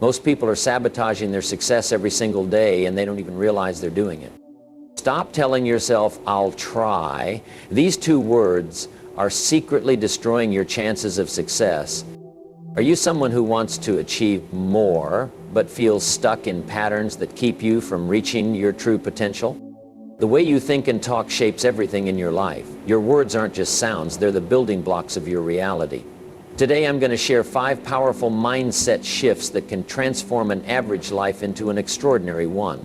Most people are sabotaging their success every single day and they don't even realize they're doing it. Stop telling yourself, "I'll try." These two words are secretly destroying your chances of success. Are you someone who wants to achieve more, but feels stuck in patterns that keep you from reaching your true potential? The way you think and talk shapes everything in your life. Your words aren't just sounds, they're the building blocks of your reality. Today I'm going to share 5 powerful mindset shifts that can transform an average life into an extraordinary one.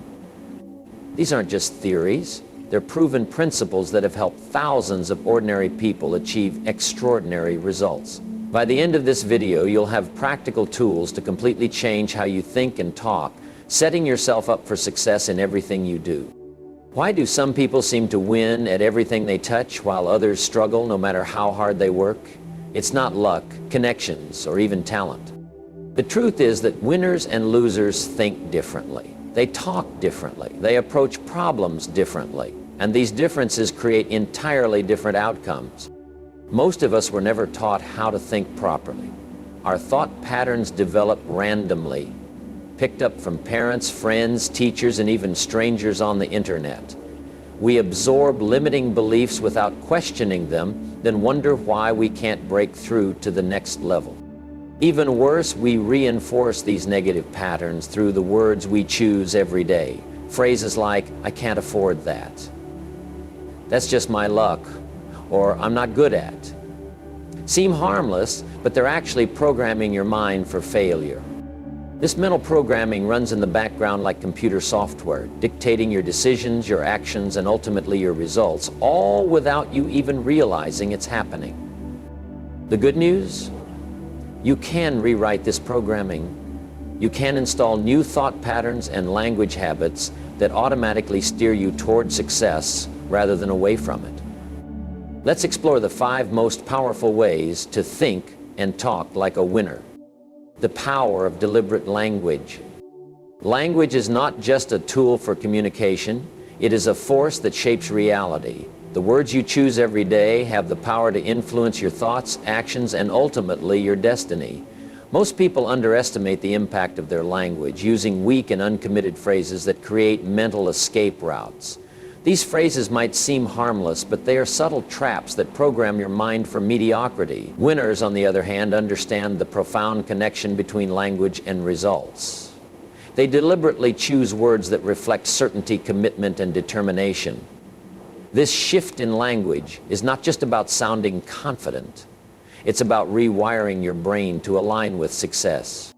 These aren't just theories, they're proven principles that have helped thousands of ordinary people achieve extraordinary results. By the end of this video, you'll have practical tools to completely change how you think and talk, setting yourself up for success in everything you do. Why do some people seem to win at everything they touch while others struggle no matter how hard they work? It's not luck, connections, or even talent. The truth is that winners and losers think differently. They talk differently. They approach problems differently. And these differences create entirely different outcomes. Most of us were never taught how to think properly. Our thought patterns develop randomly, picked up from parents, friends, teachers, and even strangers on the internet. We absorb limiting beliefs without questioning them, then wonder why we can't break through to the next level. Even worse, we reinforce these negative patterns through the words we choose every day. Phrases like, "I can't afford that," "That's just my luck," or "I'm not good at." Seem harmless, but they're actually programming your mind for failure. This mental programming runs in the background like computer software, dictating your decisions, your actions, and ultimately your results, all without you even realizing it's happening. The good news? You can rewrite this programming. You can install new thought patterns and language habits that automatically steer you toward success rather than away from it. Let's explore the 5 most powerful ways to think and talk like a winner. The power of deliberate language. Language is not just a tool for communication, it is a force that shapes reality. The words you choose every day have the power to influence your thoughts, actions, and ultimately your destiny. Most people underestimate the impact of their language, using weak and uncommitted phrases that create mental escape routes. These phrases might seem harmless, but they are subtle traps that program your mind for mediocrity. Winners, on the other hand, understand the profound connection between language and results. They deliberately choose words that reflect certainty, commitment, and determination. This shift in language is not just about sounding confident. It's about rewiring your brain to align with success.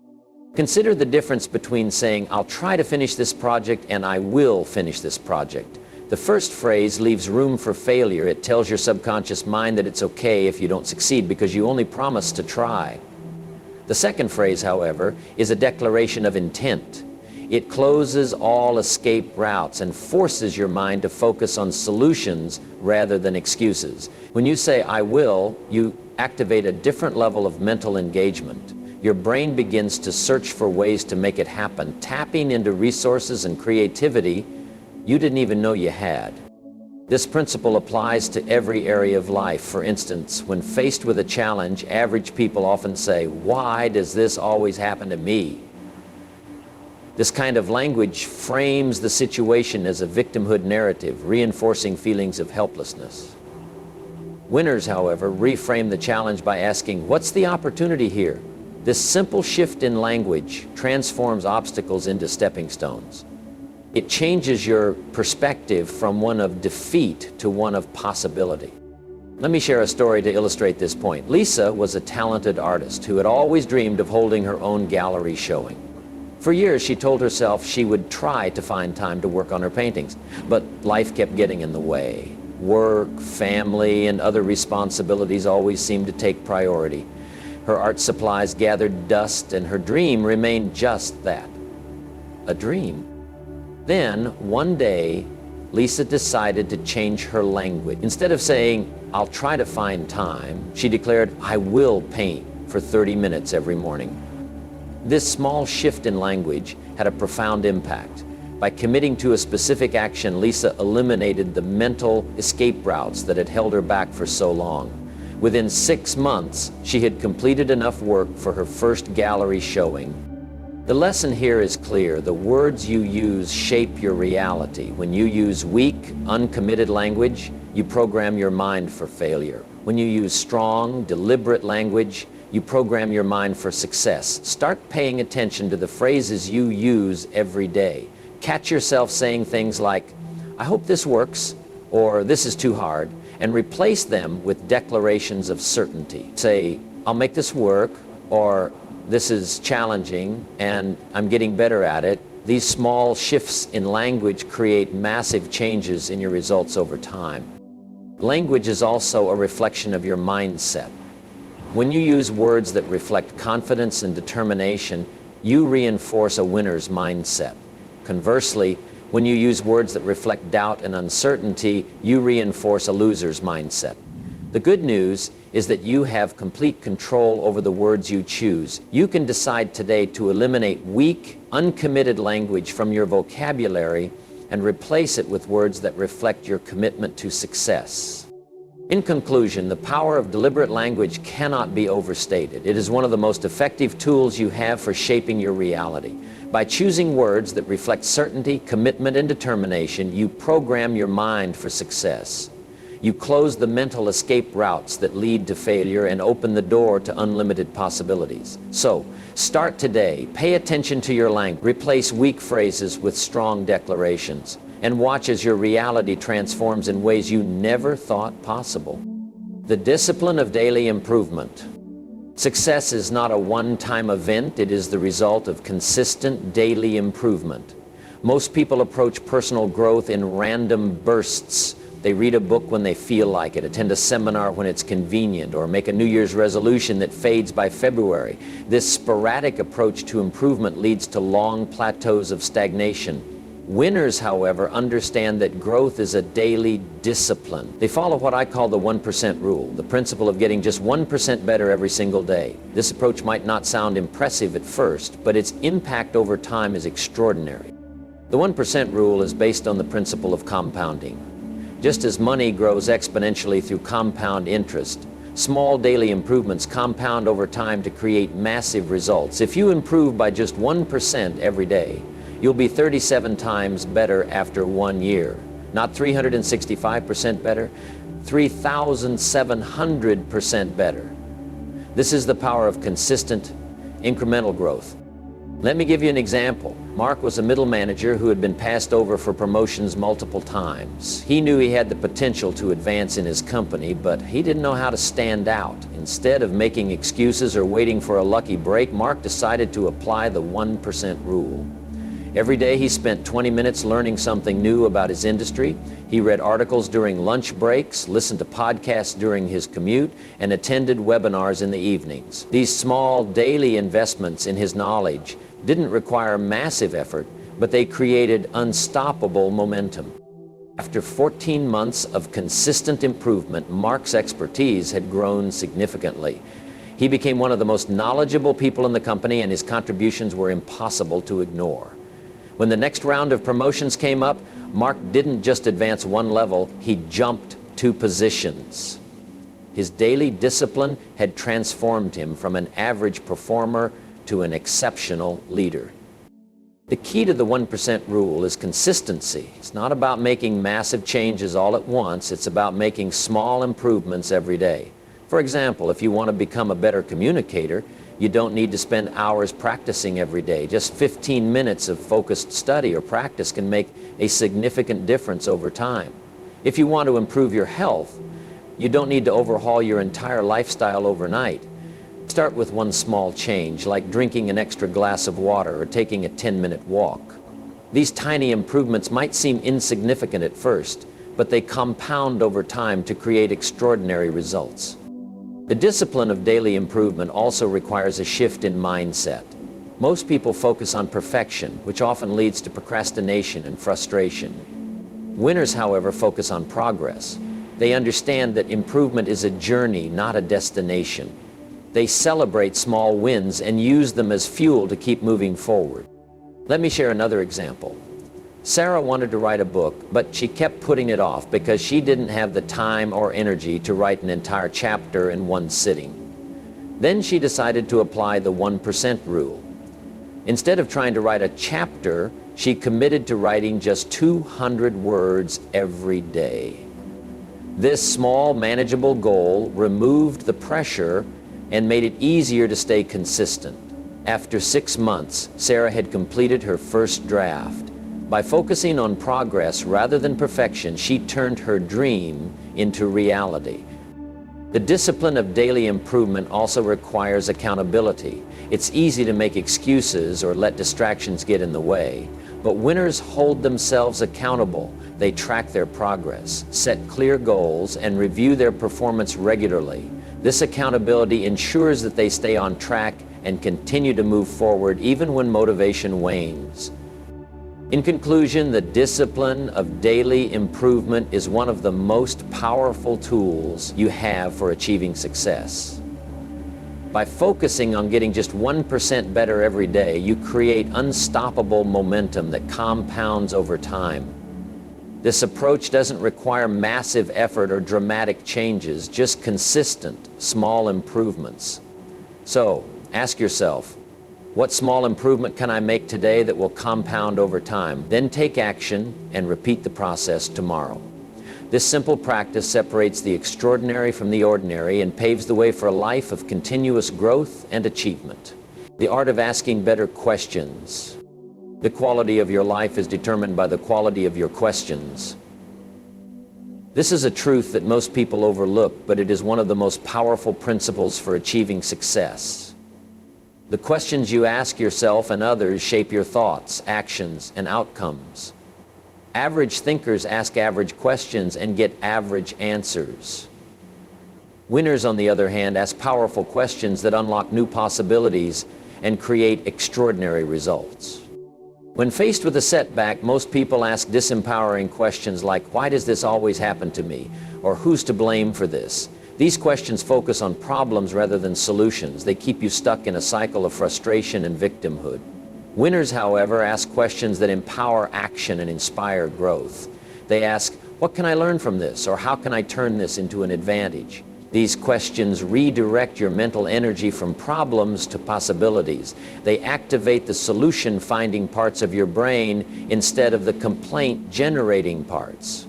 Consider the difference between saying, "I'll try to finish this project," and "I will finish this project." The first phrase leaves room for failure. It tells your subconscious mind that it's okay if you don't succeed because you only promised to try. The second phrase, however, is a declaration of intent. It closes all escape routes and forces your mind to focus on solutions rather than excuses. When you say, "I will," you activate a different level of mental engagement. Your brain begins to search for ways to make it happen, tapping into resources and creativity you didn't even know you had. This principle applies to every area of life. For instance, when faced with a challenge, average people often say, "Why does this always happen to me?" This kind of language frames the situation as a victimhood narrative, reinforcing feelings of helplessness. Winners, however, reframe the challenge by asking, "What's the opportunity here?" This simple shift in language transforms obstacles into stepping stones. It changes your perspective from one of defeat to one of possibility. Let me share a story to illustrate this point. Lisa was a talented artist who had always dreamed of holding her own gallery showing. For years, she told herself she would try to find time to work on her paintings, but life kept getting in the way. Work, family, and other responsibilities always seemed to take priority. Her art supplies gathered dust, and her dream remained just that, a dream. Then, one day, Lisa decided to change her language. Instead of saying, "I'll try to find time," she declared, "I will paint for 30 minutes every morning." This small shift in language had a profound impact. By committing to a specific action, Lisa eliminated the mental escape routes that had held her back for so long. Within 6 months, she had completed enough work for her first gallery showing. The lesson here is clear. The words you use shape your reality. When you use weak, uncommitted language, you program your mind for failure. When you use strong, deliberate language, you program your mind for success. Start paying attention to the phrases you use every day. Catch yourself saying things like, "I hope this works," or "This is too hard," and replace them with declarations of certainty. Say, "I'll make this work," or "This is challenging and I'm getting better at it." These small shifts in language create massive changes in your results over time. Language is also a reflection of your mindset. When you use words that reflect confidence and determination, you reinforce a winner's mindset. Conversely, when you use words that reflect doubt and uncertainty, you reinforce a loser's mindset. The good news is that you have complete control over the words you choose. You can decide today to eliminate weak, uncommitted language from your vocabulary and replace it with words that reflect your commitment to success. In conclusion, the power of deliberate language cannot be overstated. It is one of the most effective tools you have for shaping your reality. By choosing words that reflect certainty, commitment, and determination, you program your mind for success. You close the mental escape routes that lead to failure and open the door to unlimited possibilities. So, start today. Pay attention to your language. Replace weak phrases with strong declarations. And watch as your reality transforms in ways you never thought possible. The discipline of daily improvement. Success is not a one-time event. It is the result of consistent daily improvement. Most people approach personal growth in random bursts. They read a book when they feel like it, attend a seminar when it's convenient, or make a New Year's resolution that fades by February. This sporadic approach to improvement leads to long plateaus of stagnation. Winners, however, understand that growth is a daily discipline. They follow what I call the 1% rule, the principle of getting just 1% better every single day. This approach might not sound impressive at first, but its impact over time is extraordinary. The 1% rule is based on the principle of compounding. Just as money grows exponentially through compound interest, small daily improvements compound over time to create massive results. If you improve by just 1% every day, you'll be 37 times better after 1 year. Not 365% better, 3,700% better. This is the power of consistent, incremental growth. Let me give you an example. Mark was a middle manager who had been passed over for promotions multiple times. He knew he had the potential to advance in his company, but he didn't know how to stand out. Instead of making excuses or waiting for a lucky break, Mark decided to apply the 1% rule. Every day he spent 20 minutes learning something new about his industry. He read articles during lunch breaks, listened to podcasts during his commute, and attended webinars in the evenings. These small daily investments in his knowledge didn't require massive effort, but they created unstoppable momentum. After 14 months of consistent improvement, Mark's expertise had grown significantly. He became one of the most knowledgeable people in the company, and his contributions were impossible to ignore. When the next round of promotions came up, Mark didn't just advance one level, he jumped 2 positions. His daily discipline had transformed him from an average performer to an exceptional leader. The key to the 1% rule is consistency. It's not about making massive changes all at once, it's about making small improvements every day. For example, if you want to become a better communicator, you don't need to spend hours practicing every day. Just 15 minutes of focused study or practice can make a significant difference over time. If you want to improve your health, you don't need to overhaul your entire lifestyle overnight. Start with one small change, like drinking an extra glass of water or taking a 10-minute walk. These tiny improvements might seem insignificant at first, but they compound over time to create extraordinary results. The discipline of daily improvement also requires a shift in mindset. Most people focus on perfection, which often leads to procrastination and frustration. Winners, however, focus on progress. They understand that improvement is a journey, not a destination. They celebrate small wins and use them as fuel to keep moving forward. Let me share another example. Sarah wanted to write a book, but she kept putting it off because she didn't have the time or energy to write an entire chapter in one sitting. Then she decided to apply the 1% rule. Instead of trying to write a chapter, she committed to writing just 200 words every day. This small, manageable goal removed the pressure and made it easier to stay consistent. After 6 months, Sarah had completed her first draft. By focusing on progress rather than perfection, she turned her dream into reality. The discipline of daily improvement also requires accountability. It's easy to make excuses or let distractions get in the way, but winners hold themselves accountable. They track their progress, set clear goals, and review their performance regularly. This accountability ensures that they stay on track and continue to move forward even when motivation wanes. In conclusion, the discipline of daily improvement is one of the most powerful tools you have for achieving success. By focusing on getting just 1% better every day, you create unstoppable momentum that compounds over time. This approach doesn't require massive effort or dramatic changes, just consistent, small improvements. So, ask yourself, what small improvement can I make today that will compound over time? Then take action and repeat the process tomorrow. This simple practice separates the extraordinary from the ordinary and paves the way for a life of continuous growth and achievement. The art of asking better questions. The quality of your life is determined by the quality of your questions. This is a truth that most people overlook, but it is one of the most powerful principles for achieving success. The questions you ask yourself and others shape your thoughts, actions, and outcomes. Average thinkers ask average questions and get average answers. Winners, on the other hand, ask powerful questions that unlock new possibilities and create extraordinary results. When faced with a setback, most people ask disempowering questions like, "Why does this always happen to me?" or "Who's to blame for this?" These questions focus on problems rather than solutions. They keep you stuck in a cycle of frustration and victimhood. Winners, however, ask questions that empower action and inspire growth. They ask, "What can I learn from this?" or "How can I turn this into an advantage?" These questions redirect your mental energy from problems to possibilities. They activate the solution-finding parts of your brain instead of the complaint-generating parts.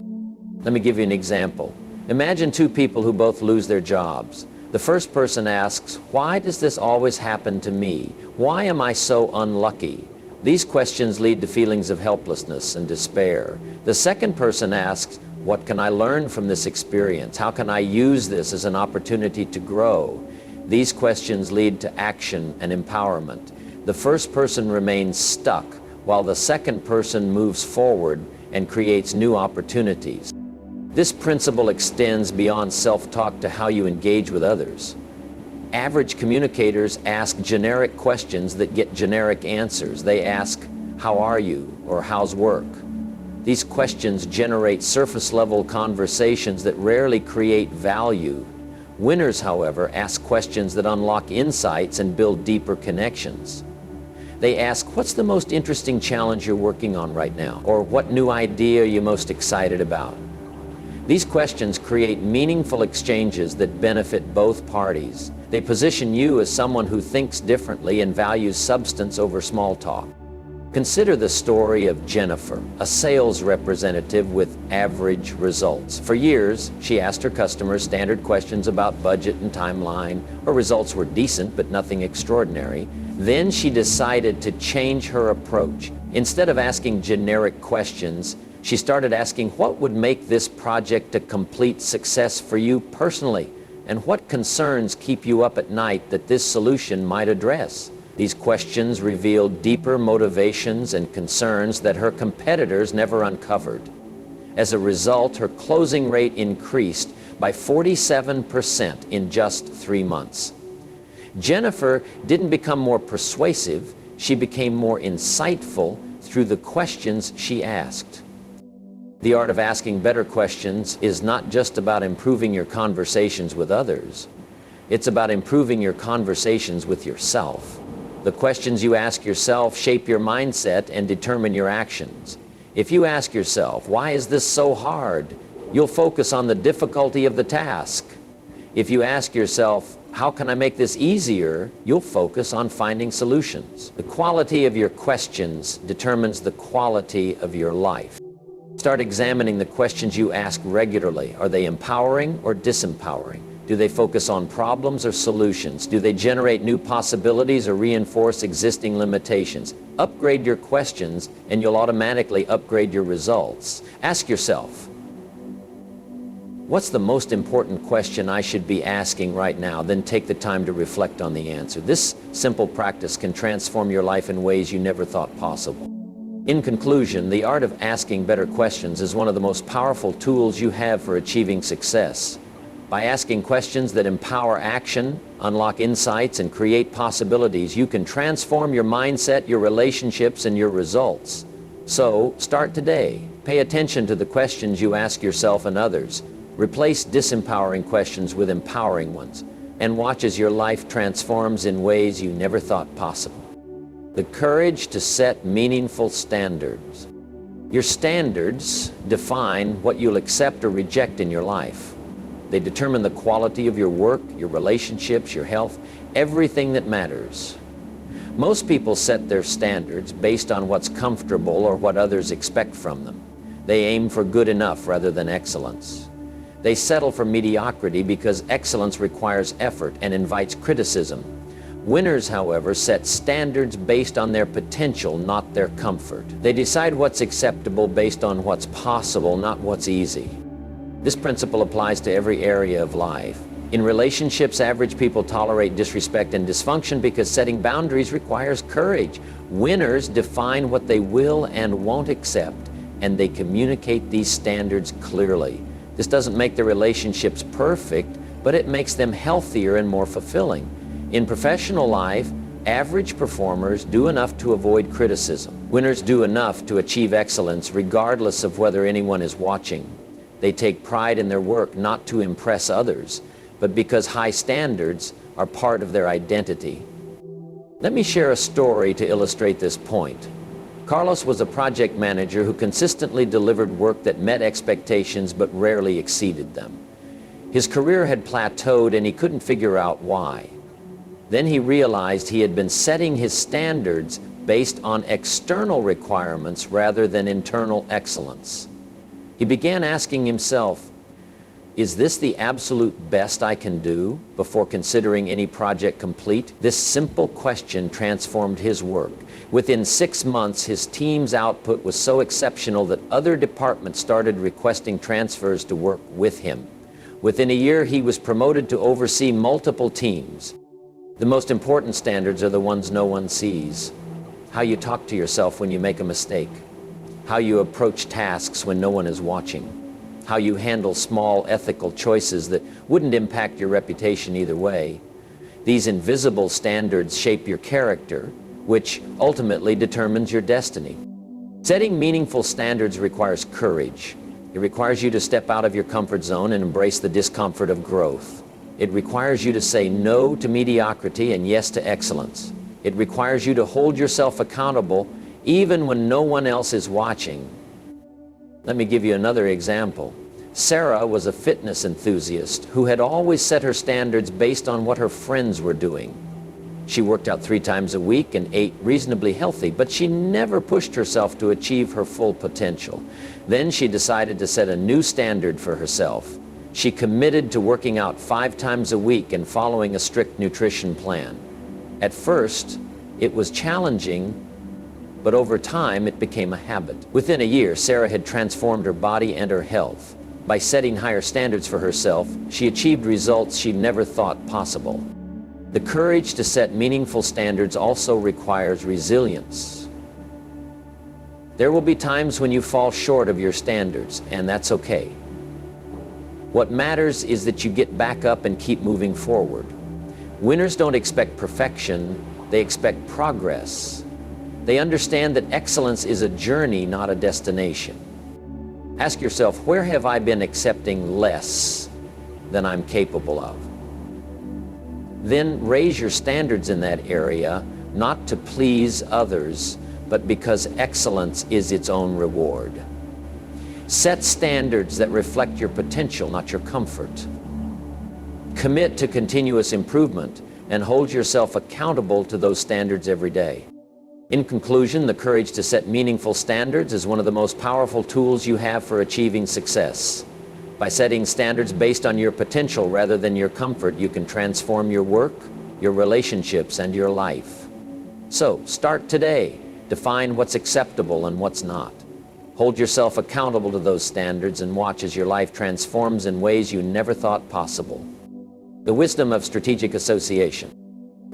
Let me give you an example. Imagine two people who both lose their jobs. The first person asks, "Why does this always happen to me? Why am I so unlucky?" These questions lead to feelings of helplessness and despair. The second person asks, "What can I learn from this experience? How can I use this as an opportunity to grow?" These questions lead to action and empowerment. The first person remains stuck, while the second person moves forward and creates new opportunities. This principle extends beyond self-talk to how you engage with others. Average communicators ask generic questions that get generic answers. They ask, "How are you?" or "How's work?" These questions generate surface-level conversations that rarely create value. Winners, however, ask questions that unlock insights and build deeper connections. They ask, "What's the most interesting challenge you're working on right now?" or "What new idea are you most excited about?" These questions create meaningful exchanges that benefit both parties. They position you as someone who thinks differently and values substance over small talk. Consider the story of Jennifer, a sales representative with average results. For years, she asked her customers standard questions about budget and timeline. Her results were decent, but nothing extraordinary. Then she decided to change her approach. Instead of asking generic questions, she started asking, "What would make this project a complete success for you personally? And what concerns keep you up at night that this solution might address?" These questions revealed deeper motivations and concerns that her competitors never uncovered. As a result, her closing rate increased by 47% in just 3 months. Jennifer didn't become more persuasive, she became more insightful through the questions she asked. The art of asking better questions is not just about improving your conversations with others. It's about improving your conversations with yourself. The questions you ask yourself shape your mindset and determine your actions. If you ask yourself, "Why is this so hard?" you'll focus on the difficulty of the task. If you ask yourself, how can I make this easier, you'll focus on finding solutions. The quality of your questions determines the quality of your life. Start examining the questions you ask regularly. Are they empowering or disempowering? Do they focus on problems or solutions? Do they generate new possibilities or reinforce existing limitations? Upgrade your questions and you'll automatically upgrade your results. Ask yourself, what's the most important question I should be asking right now? Then take the time to reflect on the answer. This simple practice can transform your life in ways you never thought possible. In conclusion, the art of asking better questions is one of the most powerful tools you have for achieving success. By asking questions that empower action, unlock insights, and create possibilities, you can transform your mindset, your relationships, and your results. So, start today. Pay attention to the questions you ask yourself and others. Replace disempowering questions with empowering ones, and watch as your life transforms in ways you never thought possible. The courage to set meaningful standards. Your standards define what you'll accept or reject in your life. They determine the quality of your work, your relationships, your health, everything that matters. Most people set their standards based on what's comfortable or what others expect from them. They aim for good enough rather than excellence. They settle for mediocrity because excellence requires effort and invites criticism. Winners, however, set standards based on their potential, not their comfort. They decide what's acceptable based on what's possible, not what's easy. This principle applies to every area of life. In relationships, average people tolerate disrespect and dysfunction because setting boundaries requires courage. Winners define what they will and won't accept, and they communicate these standards clearly. This doesn't make their relationships perfect, but it makes them healthier and more fulfilling. In professional life, average performers do enough to avoid criticism. Winners do enough to achieve excellence regardless of whether anyone is watching. They take pride in their work not to impress others, but because high standards are part of their identity. Let me share a story to illustrate this point. Carlos was a project manager who consistently delivered work that met expectations but rarely exceeded them. His career had plateaued and he couldn't figure out why. Then he realized he had been setting his standards based on external requirements rather than internal excellence. He began asking himself, is this the absolute best I can do before considering any project complete? This simple question transformed his work. Within 6 months, his team's output was so exceptional that other departments started requesting transfers to work with him. Within a year, he was promoted to oversee multiple teams. The most important standards are the ones no one sees. How you talk to yourself when you make a mistake. How you approach tasks when no one is watching. How you handle small ethical choices that wouldn't impact your reputation either way. These invisible standards shape your character, which ultimately determines your destiny. Setting meaningful standards requires courage. It requires you to step out of your comfort zone and embrace the discomfort of growth. It requires you to say no to mediocrity and yes to excellence. It requires you to hold yourself accountable even when no one else is watching. Let me give you another example. Sarah was a fitness enthusiast who had always set her standards based on what her friends were doing. She worked out 3 times a week and ate reasonably healthy, but she never pushed herself to achieve her full potential. Then she decided to set a new standard for herself. She committed to working out 5 times a week and following a strict nutrition plan. At first, it was challenging, but over time it became a habit. Within a year, Sarah had transformed her body and her health. By setting higher standards for herself, she achieved results she never thought possible. The courage to set meaningful standards also requires resilience. There will be times when you fall short of your standards, and that's okay. What matters is that you get back up and keep moving forward. Winners don't expect perfection, they expect progress. They understand that excellence is a journey, not a destination. Ask yourself, where have I been accepting less than I'm capable of? Then raise your standards in that area, not to please others, but because excellence is its own reward. Set standards that reflect your potential, not your comfort. Commit to continuous improvement and hold yourself accountable to those standards every day. In conclusion, the courage to set meaningful standards is one of the most powerful tools you have for achieving success. By setting standards based on your potential rather than your comfort, you can transform your work, your relationships, and your life. So, start today. Define what's acceptable and what's not. Hold yourself accountable to those standards and watch as your life transforms in ways you never thought possible. The wisdom of strategic association.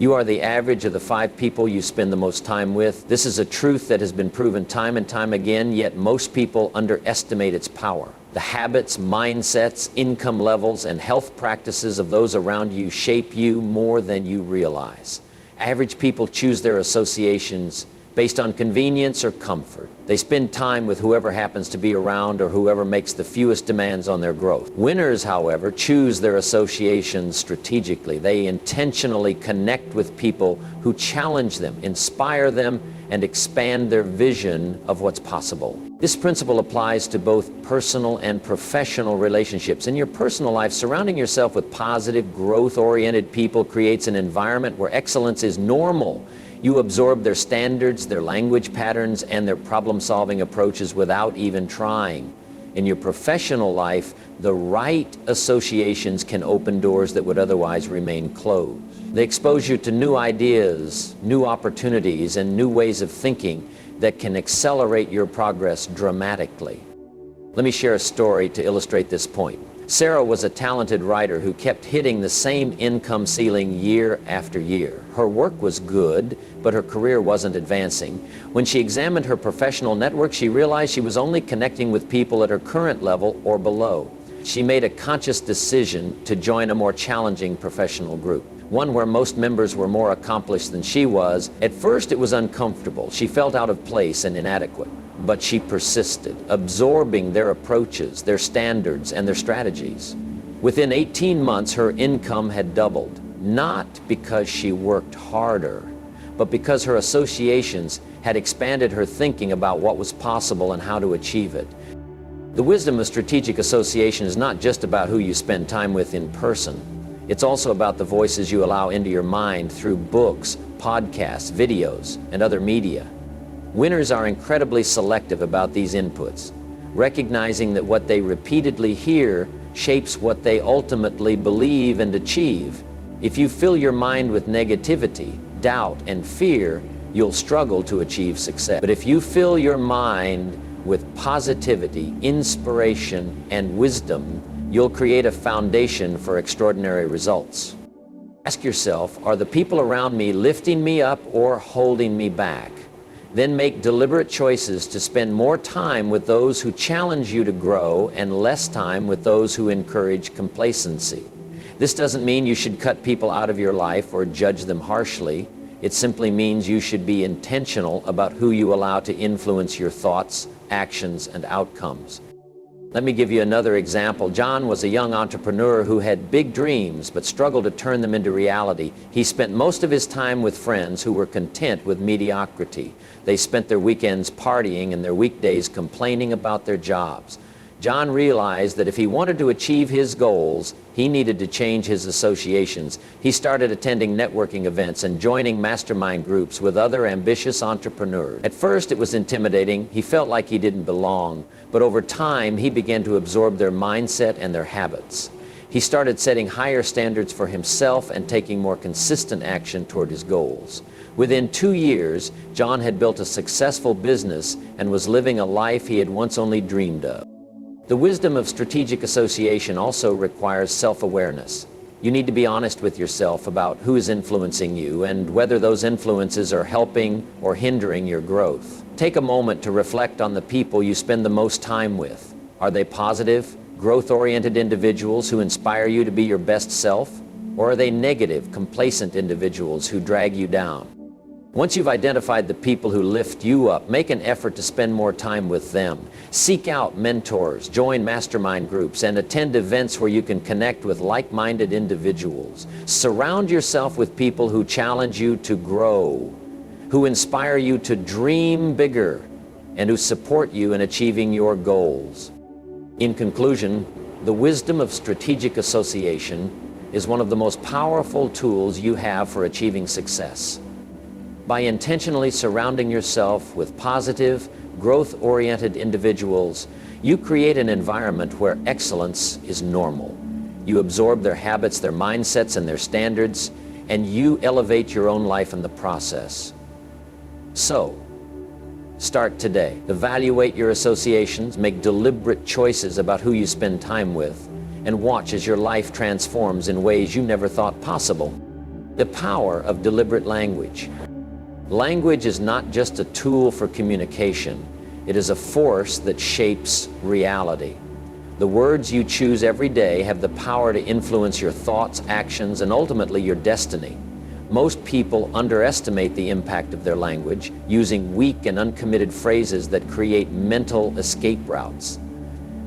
You are the average of the 5 people you spend the most time with. This is a truth that has been proven time and time again, yet most people underestimate its power. The habits, mindsets, income levels, and health practices of those around you shape you more than you realize. Average people choose their associations based on convenience or comfort. They spend time with whoever happens to be around or whoever makes the fewest demands on their growth. Winners, however, choose their associations strategically. They intentionally connect with people who challenge them, inspire them, and expand their vision of what's possible. This principle applies to both personal and professional relationships. In your personal life, surrounding yourself with positive, growth-oriented people creates an environment where excellence is normal. You absorb their standards, their language patterns, and their problem-solving approaches without even trying. In your professional life, the right associations can open doors that would otherwise remain closed. They expose you to new ideas, new opportunities, and new ways of thinking that can accelerate your progress dramatically. Let me share a story to illustrate this point. Sarah was a talented writer who kept hitting the same income ceiling year after year. Her work was good, but her career wasn't advancing. When she examined her professional network, she realized she was only connecting with people at her current level or below. She made a conscious decision to join a more challenging professional group, one where most members were more accomplished than she was. At first, it was uncomfortable. She felt out of place and inadequate. But she persisted, absorbing their approaches, their standards, and their strategies. Within 18 months, her income had doubled, not because she worked harder, but because her associations had expanded her thinking about what was possible and how to achieve it. The wisdom of strategic association is not just about who you spend time with in person. It's also about the voices you allow into your mind through books, podcasts, videos, and other media. Winners are incredibly selective about these inputs, recognizing that what they repeatedly hear shapes what they ultimately believe and achieve. If you fill your mind with negativity, doubt, and fear, you'll struggle to achieve success. But if you fill your mind with positivity, inspiration, and wisdom, you'll create a foundation for extraordinary results. Ask yourself, are the people around me lifting me up or holding me back? Then make deliberate choices to spend more time with those who challenge you to grow and less time with those who encourage complacency. This doesn't mean you should cut people out of your life or judge them harshly. It simply means you should be intentional about who you allow to influence your thoughts, actions, and outcomes. Let me give you another example. John was a young entrepreneur who had big dreams but struggled to turn them into reality. He spent most of his time with friends who were content with mediocrity. They spent their weekends partying and their weekdays complaining about their jobs. John realized that if he wanted to achieve his goals, he needed to change his associations. He started attending networking events and joining mastermind groups with other ambitious entrepreneurs. At first, it was intimidating. He felt like he didn't belong. But over time, he began to absorb their mindset and their habits. He started setting higher standards for himself and taking more consistent action toward his goals. Within 2 years, John had built a successful business and was living a life he had once only dreamed of. The wisdom of strategic association also requires self-awareness. You need to be honest with yourself about who is influencing you and whether those influences are helping or hindering your growth. Take a moment to reflect on the people you spend the most time with. Are they positive, growth-oriented individuals who inspire you to be your best self? Or are they negative, complacent individuals who drag you down? Once you've identified the people who lift you up, make an effort to spend more time with them. Seek out mentors, join mastermind groups, and attend events where you can connect with like-minded individuals. Surround yourself with people who challenge you to grow, who inspire you to dream bigger, and who support you in achieving your goals. In conclusion, the wisdom of strategic association is one of the most powerful tools you have for achieving success. By intentionally surrounding yourself with positive, growth-oriented individuals, you create an environment where excellence is normal. You absorb their habits, their mindsets, and their standards, and you elevate your own life in the process. So, start today. Evaluate your associations, make deliberate choices about who you spend time with, and watch as your life transforms in ways you never thought possible. The power of deliberate language. Language is not just a tool for communication. It is a force that shapes reality. The words you choose every day have the power to influence your thoughts, actions, and ultimately your destiny. Most people underestimate the impact of their language, using weak and uncommitted phrases that create mental escape routes.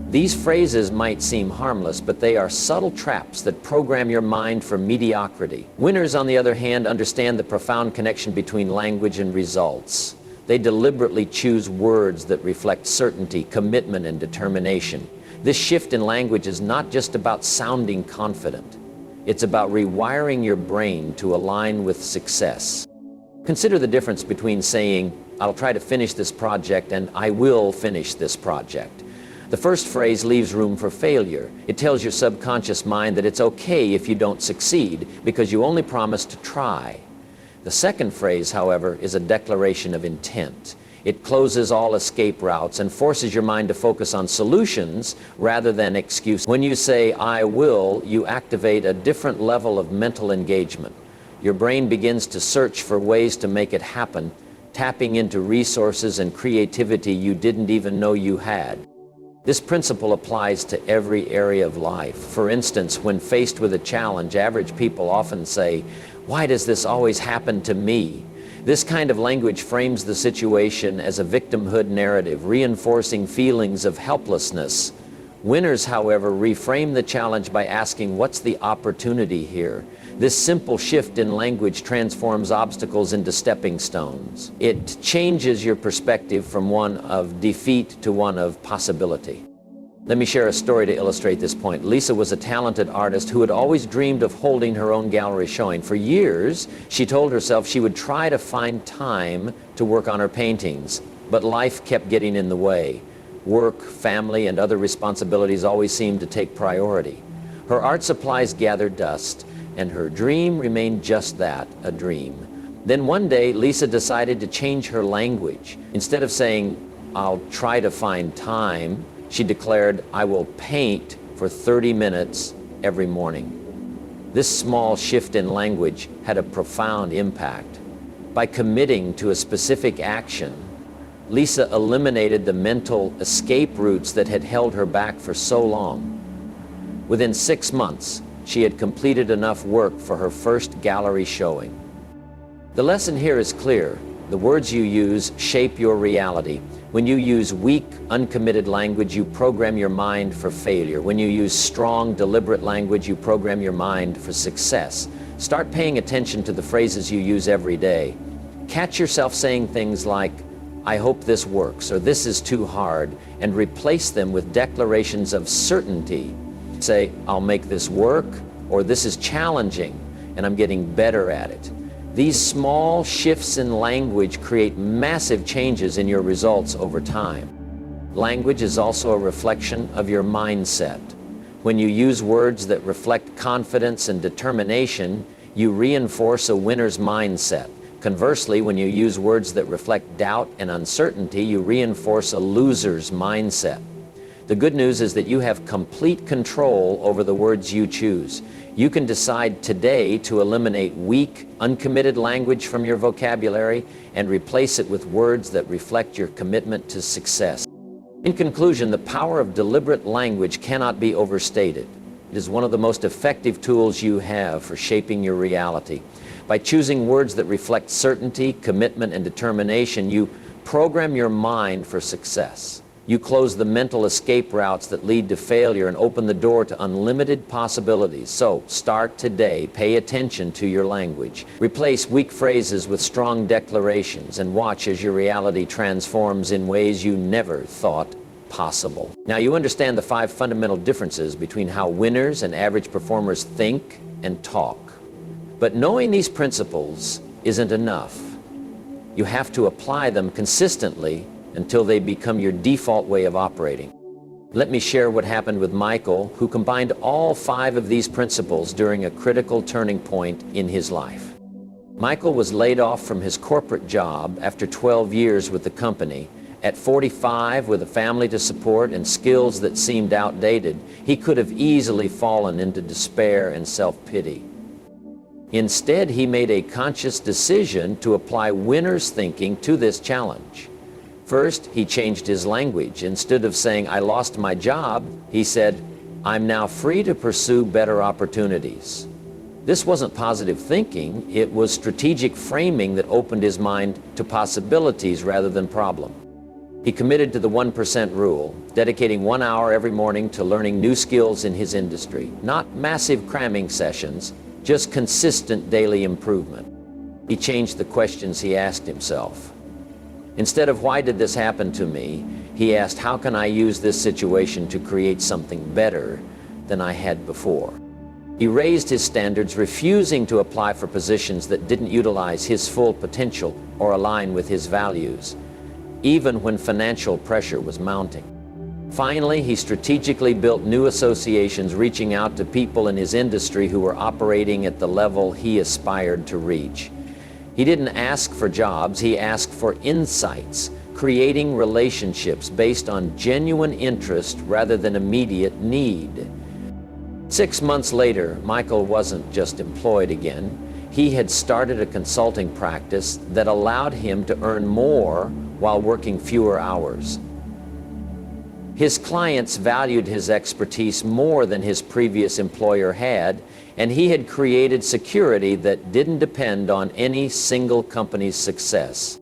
These phrases might seem harmless, but they are subtle traps that program your mind for mediocrity. Winners, on the other hand, understand the profound connection between language and results. They deliberately choose words that reflect certainty, commitment, and determination. This shift in language is not just about sounding confident. It's about rewiring your brain to align with success. Consider the difference between saying, "I'll try to finish this project," and "I will finish this project." The first phrase leaves room for failure. It tells your subconscious mind that it's okay if you don't succeed because you only promised to try. The second phrase, however, is a declaration of intent. It closes all escape routes and forces your mind to focus on solutions rather than excuses. When you say, "I will," you activate a different level of mental engagement. Your brain begins to search for ways to make it happen, tapping into resources and creativity you didn't even know you had. This principle applies to every area of life. For instance, when faced with a challenge, average people often say, "Why does this always happen to me?" This kind of language frames the situation as a victimhood narrative, reinforcing feelings of helplessness. Winners, however, reframe the challenge by asking, "What's the opportunity here?" This simple shift in language transforms obstacles into stepping stones. It changes your perspective from one of defeat to one of possibility. Let me share a story to illustrate this point. Lisa was a talented artist who had always dreamed of holding her own gallery showing. For years, she told herself she would try to find time to work on her paintings, but life kept getting in the way. Work, family, and other responsibilities always seemed to take priority. Her art supplies gathered dust, and her dream remained just that, a dream. Then one day, Lisa decided to change her language. Instead of saying, "I'll try to find time," she declared, "I will paint for 30 minutes every morning." This small shift in language had a profound impact. By committing to a specific action, Lisa eliminated the mental escape routes that had held her back for so long. Within 6 months, she had completed enough work for her first gallery showing. The lesson here is clear. The words you use shape your reality. When you use weak, uncommitted language, you program your mind for failure. When you use strong, deliberate language, you program your mind for success. Start paying attention to the phrases you use every day. Catch yourself saying things like, "I hope this works," or "This is too hard," and replace them with declarations of certainty. Say, "I'll make this work," or "This is challenging, and I'm getting better at it." These small shifts in language create massive changes in your results over time. Language is also a reflection of your mindset. When you use words that reflect confidence and determination, you reinforce a winner's mindset. Conversely, when you use words that reflect doubt and uncertainty, you reinforce a loser's mindset. The good news is that you have complete control over the words you choose. You can decide today to eliminate weak, uncommitted language from your vocabulary and replace it with words that reflect your commitment to success. In conclusion, the power of deliberate language cannot be overstated. It is one of the most effective tools you have for shaping your reality. By choosing words that reflect certainty, commitment, and determination, you program your mind for success. You close the mental escape routes that lead to failure and open the door to unlimited possibilities. So, start today. Pay attention to your language. Replace weak phrases with strong declarations and watch as your reality transforms in ways you never thought possible. Now, you understand the 5 fundamental differences between how winners and average performers think, and talk. But knowing these principles isn't enough. You have to apply them consistently until they become your default way of operating. Let me share what happened with Michael, who combined all 5 of these principles during a critical turning point in his life. Michael was laid off from his corporate job after 12 years with the company. At 45, with a family to support and skills that seemed outdated, he could have easily fallen into despair and self-pity. Instead, he made a conscious decision to apply winner's thinking to this challenge. First, he changed his language. Instead of saying, "I lost my job," he said, "I'm now free to pursue better opportunities." This wasn't positive thinking, it was strategic framing that opened his mind to possibilities rather than problem. He committed to the 1% rule, dedicating 1 hour every morning to learning new skills in his industry. Not massive cramming sessions, just consistent daily improvement. He changed the questions he asked himself. Instead of "Why did this happen to me?" he asked, "How can I use this situation to create something better than I had before?" He raised his standards, refusing to apply for positions that didn't utilize his full potential or align with his values, even when financial pressure was mounting. Finally, he strategically built new associations, reaching out to people in his industry who were operating at the level he aspired to reach. He didn't ask for jobs, he asked for insights, creating relationships based on genuine interest rather than immediate need. 6 months later, Michael wasn't just employed again. He had started a consulting practice that allowed him to earn more while working fewer hours. His clients valued his expertise more than his previous employer had, and he had created security that didn't depend on any single company's success.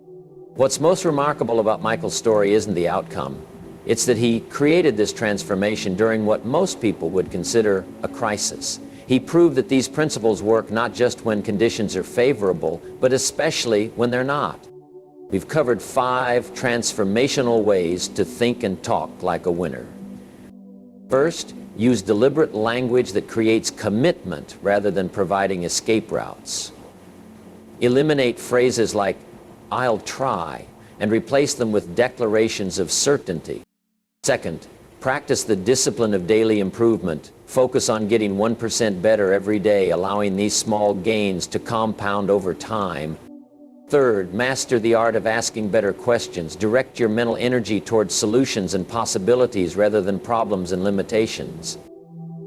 What's most remarkable about Michael's story isn't the outcome. It's that he created this transformation during what most people would consider a crisis. He proved that these principles work not just when conditions are favorable, but especially when they're not. We've covered 5 transformational ways to think and talk like a winner. First, use deliberate language that creates commitment rather than providing escape routes. Eliminate phrases like "I'll try" and replace them with declarations of certainty. Second, practice the discipline of daily improvement. Focus on getting 1% better every day, allowing these small gains to compound over time. Third, master the art of asking better questions. Direct your mental energy towards solutions and possibilities rather than problems and limitations.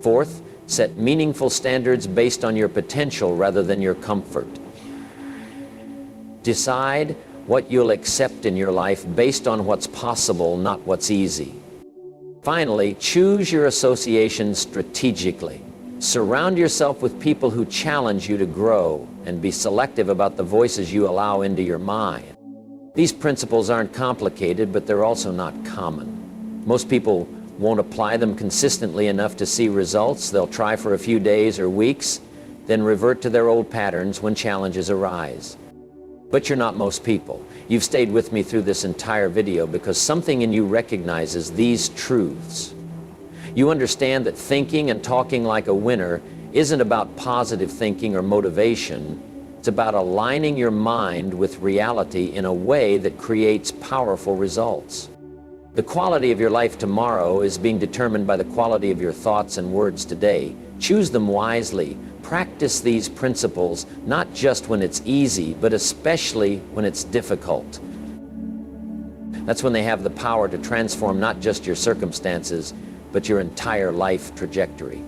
Fourth, set meaningful standards based on your potential rather than your comfort. Decide what you'll accept in your life based on what's possible, not what's easy. Finally, choose your associations strategically. Surround yourself with people who challenge you to grow, and be selective about the voices you allow into your mind. These principles aren't complicated, but they're also not common. Most people won't apply them consistently enough to see results. They'll try for a few days or weeks, then revert to their old patterns when challenges arise. But you're not most people. You've stayed with me through this entire video because something in you recognizes these truths. You understand that thinking and talking like a winner isn't about positive thinking or motivation. It's about aligning your mind with reality in a way that creates powerful results. The quality of your life tomorrow is being determined by the quality of your thoughts and words today. Choose them wisely. Practice these principles not just when it's easy, but especially when it's difficult. That's when they have the power to transform not just your circumstances, but your entire life trajectory.